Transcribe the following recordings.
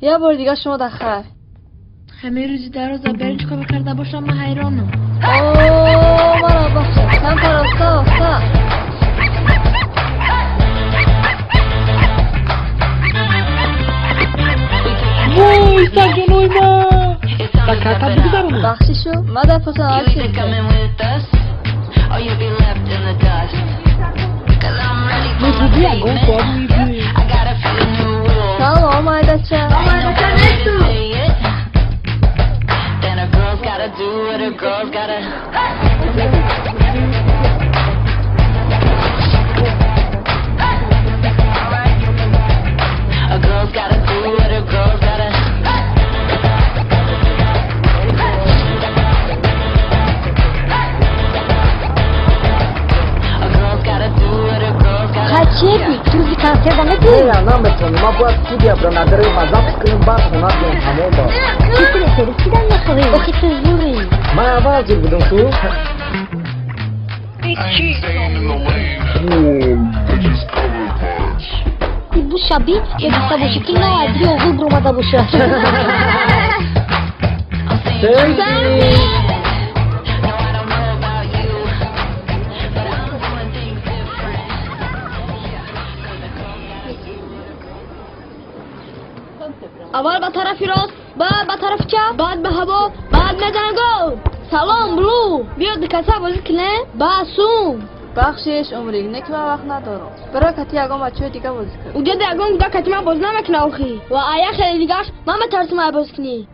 یه بار دیگه شما دخل. همه روزی دراز برای چی کار کرده باشم من حیرانم. اوه مرا بخشه کم پرستا وای سگنوی ما دکتا بگذارم بخشیشو ما در پسان آسیم نزدی اگون کار میدی سلام آیدچه نیستو. چیه روزی کنسر دمه نه نمیتونی ما باید سودی برای نداره مذاب کنیم بعد خونات کنیم همه با چی کنه ترسیدن نخوری بخی تو زوری من اول زیر بودم تو bu şabi ya bisa boşukin la adri oğul bromada boşu. Sevgi. اول به طرف راست، بعد به طرف چپ، بعد به هوا، بعد میدان گل. سلام بلو، بیا دکسا بازی کنه. باسوم. بخشش عمری نه که من وقت ندارم. برای کتی اگه بچه دیگه بازی کنم. اونجا دیگه کتی من باز نمیکنه آخی. و آیا خیلی دیگهش من میترسم باز کنی.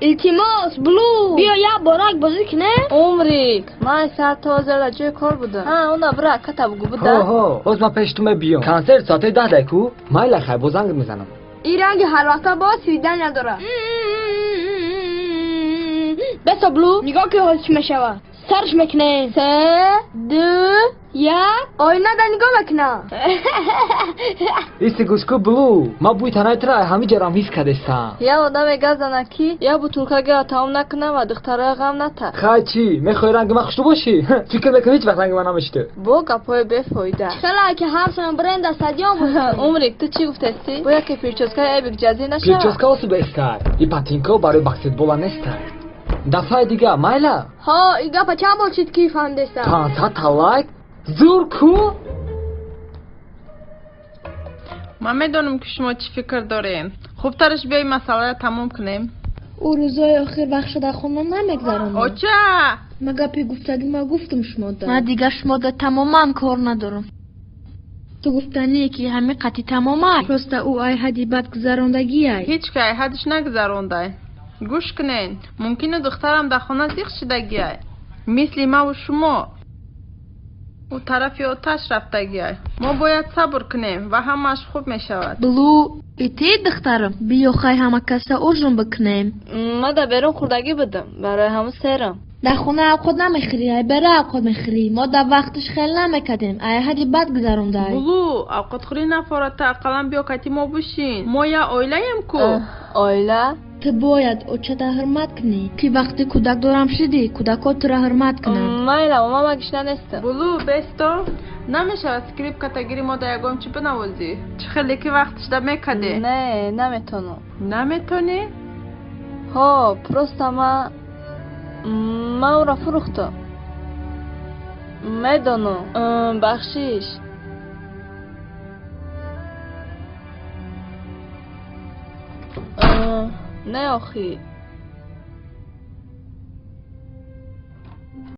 التماس بلو بیا یا براک بازی کنه. عمری من سر تازه جای کار بودم. اونا برای کتاب گو بودم. ها باز ما پیشتون بیام. کنسرت ساعت 10 دقیقه. مایل خیر بازنگ میزنم. این رنگ هر وقت باز سویدن نداره. بسا بلو نگاه که حالش میشوه. سرش میکنه. 3 2 1 آینه در نگاه میکنه. ایستی گوشکو بلو ما بوی تنهای ترا همی جرام حس کردستم یا آدم گزنه کی یا بطولکه تمام نکنه و دختره غم نته خواهی چی؟ میخوای رنگ من خوشتو باشی؟ فکر میکنی هیچ وقت رنگ من نمیشته با گپای بفایده خلا که حرفم برند استادیوم بود. عمری تو چی گفتی؟ باید که پیرچسکای ایبک جزی نشه پیرچسکا واسو بستای ای پاتینکا برای بسکتبال نستای دفعه دیگه مایلا ها ایگا پا چند بار چید کی فهمدستم 500 تا لایک زور کو من میدونم که شما چی فکر دارین خوب ترش بیای مسئله را تموم کنیم او روزای آخر بخش در خونه نمیگذارم اوچه مگه پی گفتگی ما گفتم شما دا من دیگه شما دا تماما کار ندارم تو گفتنی که همه قطعی تماما راسته او ای حدی بد گذراندگی ای هیچ که حدش نگذرونده گوش کنین ممکنه دخترم در خونه زیخ شدگیه مثل ما و شما او طرفی آتش رفتگیه ما باید صبر کنیم و همش خوب می شود بلو ایتی دخترم بیو خواهی همه کسا ارژن بکنیم ما در بیرون خوردگی بدم برای همون سرم در خونه اوقات نمیخری ای برای اوقات میخری ما در وقتش خیلی نمیکدیم ای حدی بد گذرونده ای بلو اوقات خوری نفارت اقلا بیا کتی ما بشین ما یا آیله ایم کو آیله تو باید اوچه تا حرمت کنی که وقتی کودک دارم شدی کودکات را حرمت کنن مایلا ماما گشنه نیستم بلو بستو نمیشه اسکریپ کتگیری ما در یکم چی بنوازی چه خیلی که وقتش در میکده نه نمیتونم نمیتونی؟ ها پروستا ما او را فروختم میدونم بخشیش نه آخی